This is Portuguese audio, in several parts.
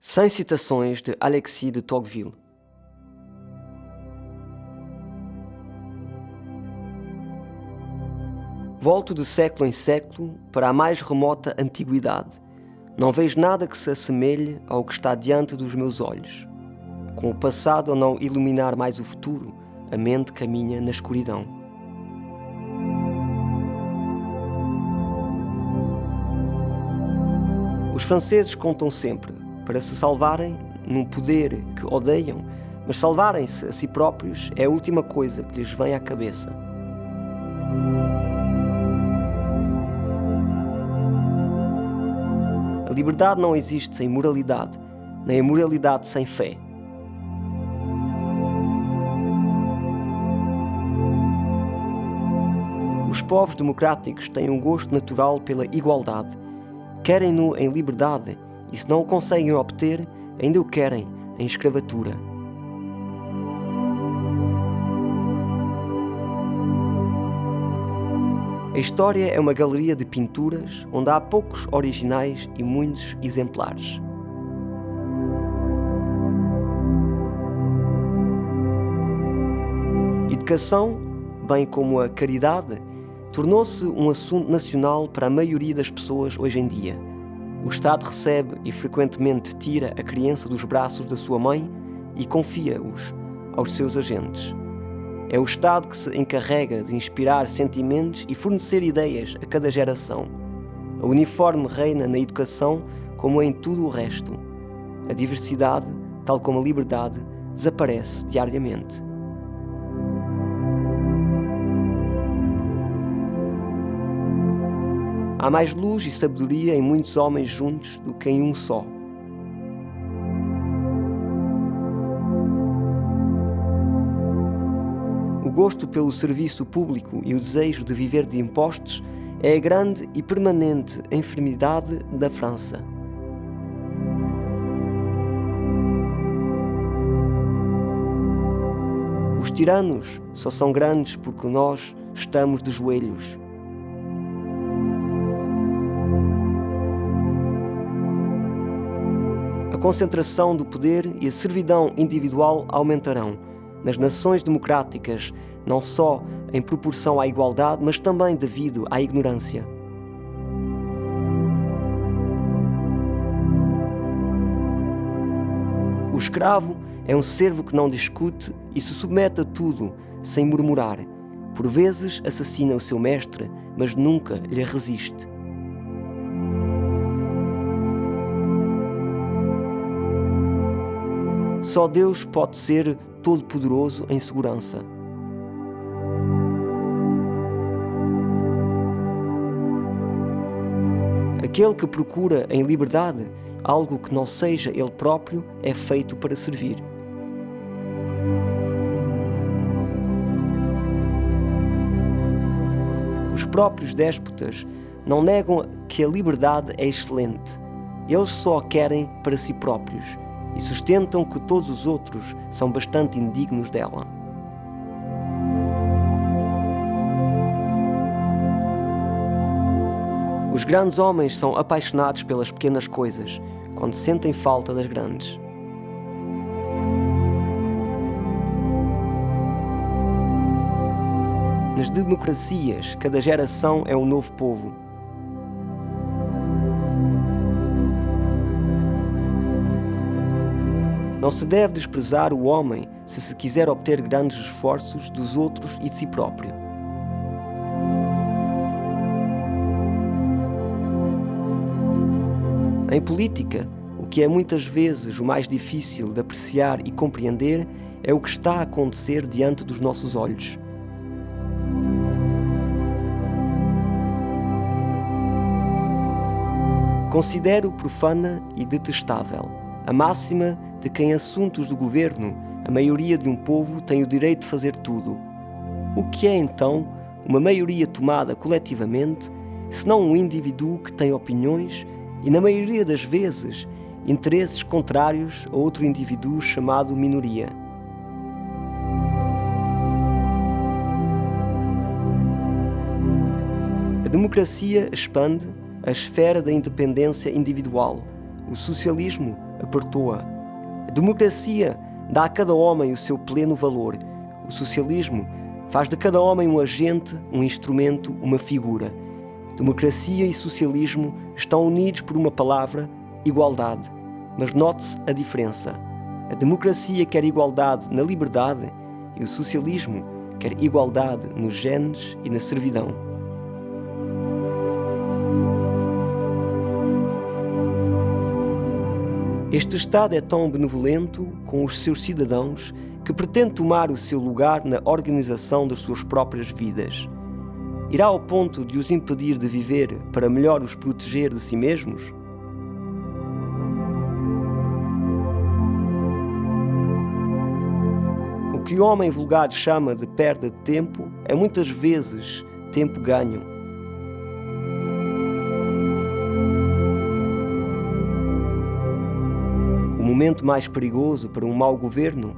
100 citações de Alexis de Tocqueville. Volto de século em século para a mais remota antiguidade. Não vejo nada que se assemelhe ao que está diante dos meus olhos. Com o passado a não iluminar mais o futuro, a mente caminha na escuridão. Os franceses contam sempre, para se salvarem num poder que odeiam, mas salvarem-se a si próprios é a última coisa que lhes vem à cabeça. A liberdade não existe sem moralidade, nem a moralidade sem fé. Os povos democráticos têm um gosto natural pela igualdade. Querem-no em liberdade e, se não o conseguem obter, ainda o querem em escravatura. A história é uma galeria de pinturas onde há poucos originais e muitos exemplares. Educação, bem como a caridade, tornou-se um assunto nacional para a maioria das pessoas hoje em dia. O Estado recebe e frequentemente tira a criança dos braços da sua mãe e confia-os aos seus agentes. É o Estado que se encarrega de inspirar sentimentos e fornecer ideias a cada geração. A uniforme reina na educação como em tudo o resto. A diversidade, tal como a liberdade, desaparece diariamente. Há mais luz e sabedoria em muitos homens juntos do que em um só. O gosto pelo serviço público e o desejo de viver de impostos é a grande e permanente enfermidade da França. Os tiranos só são grandes porque nós estamos de joelhos. A concentração do poder e a servidão individual aumentarão nas nações democráticas, não só em proporção à igualdade, mas também devido à ignorância. O escravo é um servo que não discute e se submete a tudo sem murmurar. Por vezes assassina o seu mestre, mas nunca lhe resiste. Só Deus pode ser todo-poderoso em segurança. Aquele que procura em liberdade algo que não seja ele próprio é feito para servir. Os próprios déspotas não negam que a liberdade é excelente. Eles só a querem para si próprios e sustentam que todos os outros são bastante indignos dela. Os grandes homens são apaixonados pelas pequenas coisas, quando sentem falta das grandes. Nas democracias, cada geração é um novo povo. Não se deve desprezar o homem se se quiser obter grandes esforços dos outros e de si próprio. Em política, o que é muitas vezes o mais difícil de apreciar e compreender é o que está a acontecer diante dos nossos olhos. Considero profana e detestável a máxima de que em assuntos do governo a maioria de um povo tem o direito de fazer tudo. O que é então uma maioria tomada coletivamente, senão um indivíduo que tem opiniões e, na maioria das vezes, interesses contrários a outro indivíduo chamado minoria? A democracia expande a esfera da independência individual, O socialismo apertou-a. A democracia dá a cada homem o seu pleno valor. O socialismo faz de cada homem um agente, um instrumento, uma figura. Democracia e socialismo estão unidos por uma palavra: igualdade. Mas note-se a diferença. A democracia quer igualdade na liberdade e o socialismo quer igualdade nos genes e na servidão. Este Estado é tão benevolente com os seus cidadãos que pretende tomar o seu lugar na organização das suas próprias vidas. Irá ao ponto de os impedir de viver para melhor os proteger de si mesmos? O que o homem vulgar chama de perda de tempo é muitas vezes tempo ganho. O momento mais perigoso para um mau governo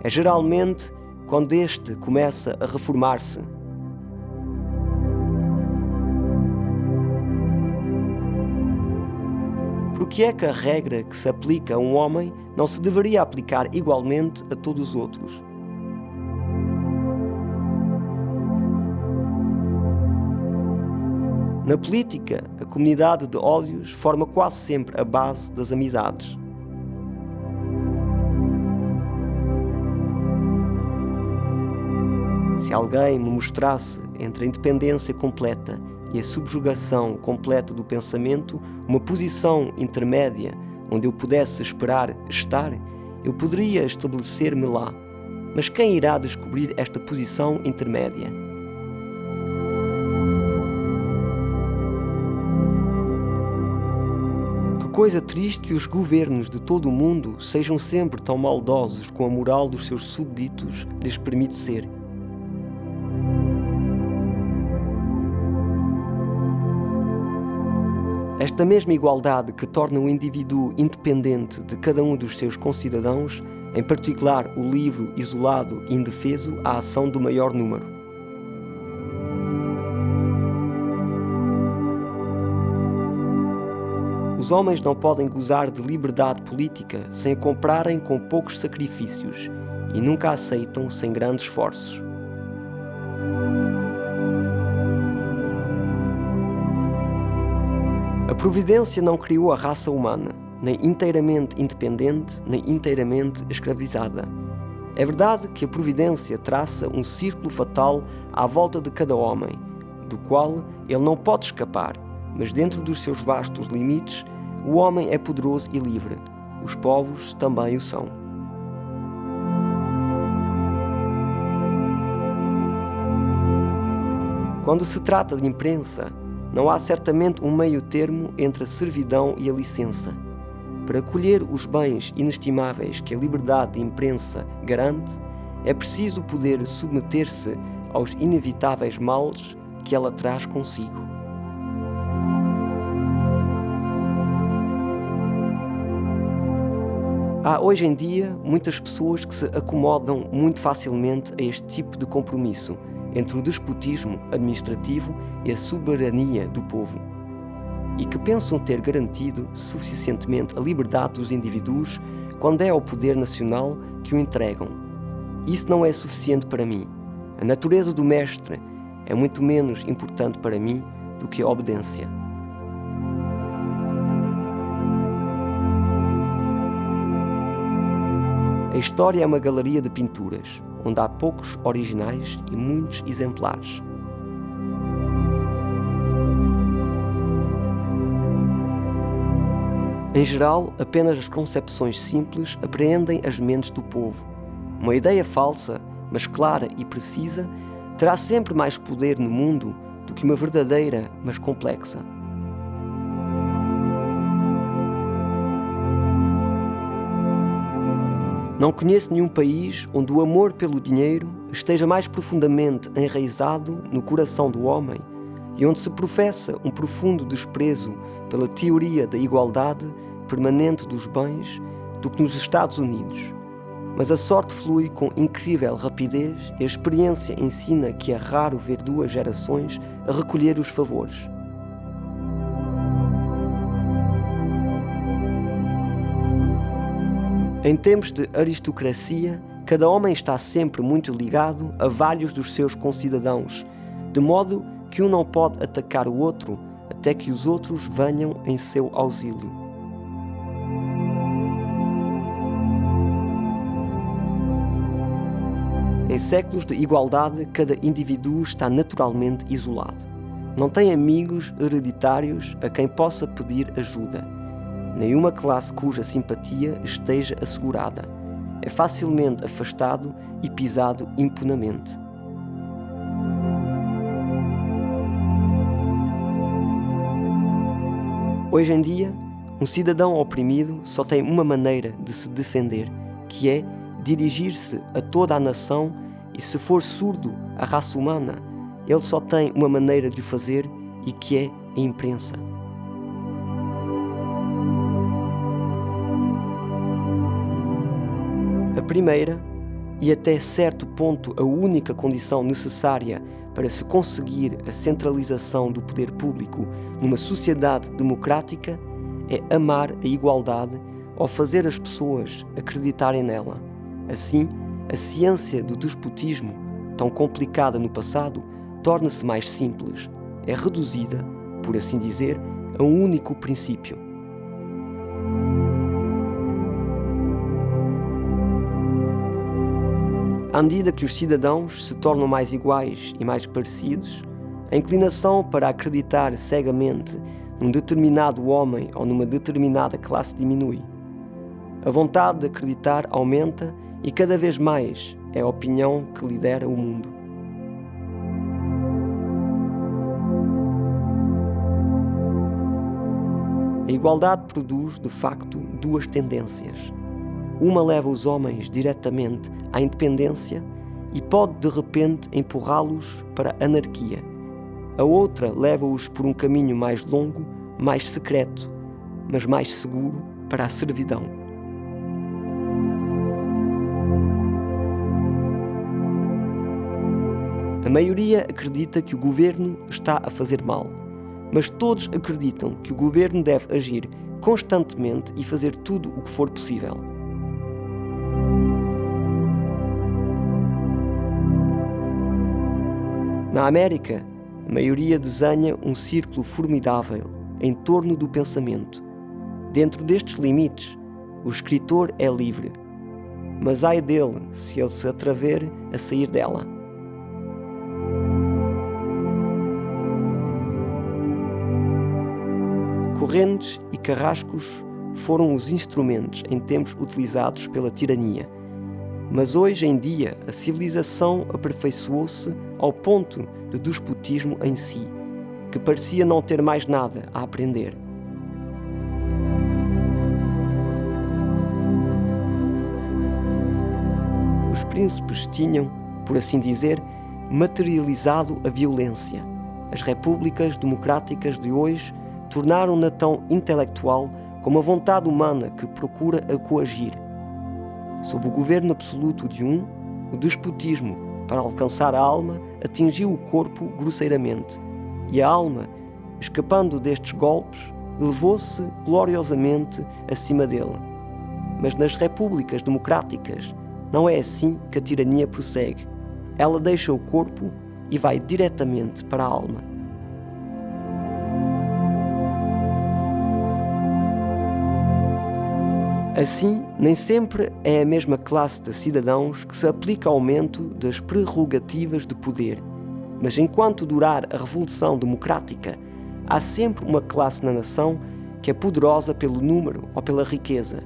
é geralmente quando este começa a reformar-se. Por que é que a regra que se aplica a um homem não se deveria aplicar igualmente a todos os outros? Na política, a comunidade de olhos forma quase sempre a base das amizades. Se alguém me mostrasse entre a independência completa e a subjugação completa do pensamento uma posição intermédia onde eu pudesse esperar estar, eu poderia estabelecer-me lá. Mas quem irá descobrir esta posição intermédia? Que coisa triste que os governos de todo o mundo sejam sempre tão maldosos com a moral dos seus súbditos lhes permite ser. Esta mesma igualdade que torna o indivíduo independente de cada um dos seus concidadãos, em particular o livre, isolado e indefeso à ação do maior número. Os homens não podem gozar de liberdade política sem a comprarem com poucos sacrifícios e nunca a aceitam sem grandes esforços. A providência não criou a raça humana, nem inteiramente independente, nem inteiramente escravizada. É verdade que a providência traça um círculo fatal à volta de cada homem, do qual ele não pode escapar, mas dentro dos seus vastos limites, o homem é poderoso e livre. Os povos também o são. Quando se trata de imprensa, não há certamente um meio termo entre a servidão e a licença. Para colher os bens inestimáveis que a liberdade de imprensa garante, é preciso poder submeter-se aos inevitáveis males que ela traz consigo. Há hoje em dia muitas pessoas que se acomodam muito facilmente a este tipo de compromisso entre o despotismo administrativo e a soberania do povo, e que pensam ter garantido suficientemente a liberdade dos indivíduos quando é ao poder nacional que o entregam. Isso não é suficiente para mim. A natureza do mestre é muito menos importante para mim do que a obediência. A história é uma galeria de pinturas, onde há poucos originais e muitos exemplares. Em geral, apenas as concepções simples apreendem as mentes do povo. Uma ideia falsa, mas clara e precisa, terá sempre mais poder no mundo do que uma verdadeira, mas complexa. Não conheço nenhum país onde o amor pelo dinheiro esteja mais profundamente enraizado no coração do homem e onde se professa um profundo desprezo pela teoria da igualdade permanente dos bens do que nos Estados Unidos. Mas a sorte flui com incrível rapidez e a experiência ensina que é raro ver duas gerações a recolher os favores. Em tempos de aristocracia, cada homem está sempre muito ligado a vários dos seus concidadãos, de modo que um não pode atacar o outro até que os outros venham em seu auxílio. Em séculos de igualdade, cada indivíduo está naturalmente isolado. Não tem amigos hereditários a quem possa pedir ajuda. Nenhuma classe cuja simpatia esteja assegurada. É facilmente afastado e pisado impunemente. Hoje em dia, um cidadão oprimido só tem uma maneira de se defender, que é dirigir-se a toda a nação, e se for surdo à raça humana, ele só tem uma maneira de o fazer, e que é a imprensa. A primeira, e até certo ponto a única condição necessária para se conseguir a centralização do poder público numa sociedade democrática, é amar a igualdade ou fazer as pessoas acreditarem nela. Assim, a ciência do despotismo, tão complicada no passado, torna-se mais simples. É reduzida, por assim dizer, a um único princípio. À medida que os cidadãos se tornam mais iguais e mais parecidos, a inclinação para acreditar cegamente num determinado homem ou numa determinada classe diminui. A vontade de acreditar aumenta e cada vez mais é a opinião que lidera o mundo. A igualdade produz, de facto, duas tendências. Uma leva os homens diretamente à independência e pode, de repente, empurrá-los para a anarquia. A outra leva-os por um caminho mais longo, mais secreto, mas mais seguro para a servidão. A maioria acredita que o governo está a fazer mal, mas todos acreditam que o governo deve agir constantemente e fazer tudo o que for possível. Na América, a maioria desenha um círculo formidável em torno do pensamento. Dentro destes limites, o escritor é livre, mas ai dele se ele se atrever a sair dela. Correntes e carrascos foram os instrumentos em tempos utilizados pela tirania. Mas hoje em dia a civilização aperfeiçoou-se ao ponto de despotismo em si, que parecia não ter mais nada a aprender. Os príncipes tinham, por assim dizer, materializado a violência. As repúblicas democráticas de hoje tornaram-na tão intelectual como a vontade humana que procura a coagir. Sob o governo absoluto de um, o despotismo, para alcançar a alma, atingiu o corpo grosseiramente, e a alma, escapando destes golpes, elevou-se gloriosamente acima dele. Mas nas repúblicas democráticas não é assim que a tirania prossegue. Ela deixa o corpo e vai diretamente para a alma. Assim, nem sempre é a mesma classe de cidadãos que se aplica ao aumento das prerrogativas de poder, mas enquanto durar a revolução democrática, há sempre uma classe na nação que é poderosa pelo número ou pela riqueza,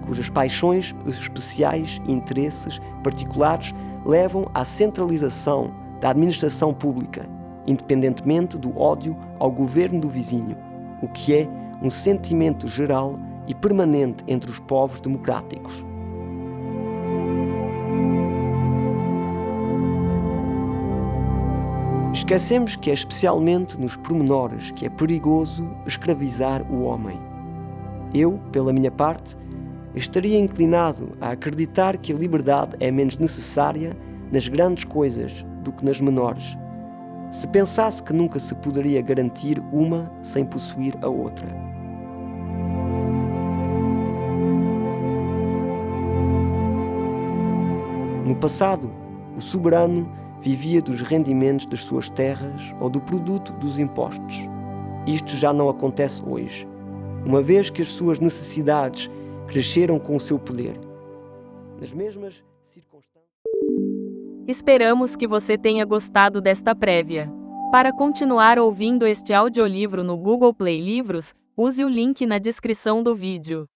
cujas paixões especiais e interesses particulares levam à centralização da administração pública, independentemente do ódio ao governo do vizinho, o que é um sentimento geral e permanente entre os povos democráticos. Esquecemos que é especialmente nos pormenores que é perigoso escravizar o homem. Eu, pela minha parte, estaria inclinado a acreditar que a liberdade é menos necessária nas grandes coisas do que nas menores, se pensasse que nunca se poderia garantir uma sem possuir a outra. No passado, o soberano vivia dos rendimentos das suas terras ou do produto dos impostos. Isto já não acontece hoje, uma vez que as suas necessidades cresceram com o seu poder. Nas mesmas circunstâncias. Esperamos que você tenha gostado desta prévia. Para continuar ouvindo este audiolivro no Google Play Livros, use o link na descrição do vídeo.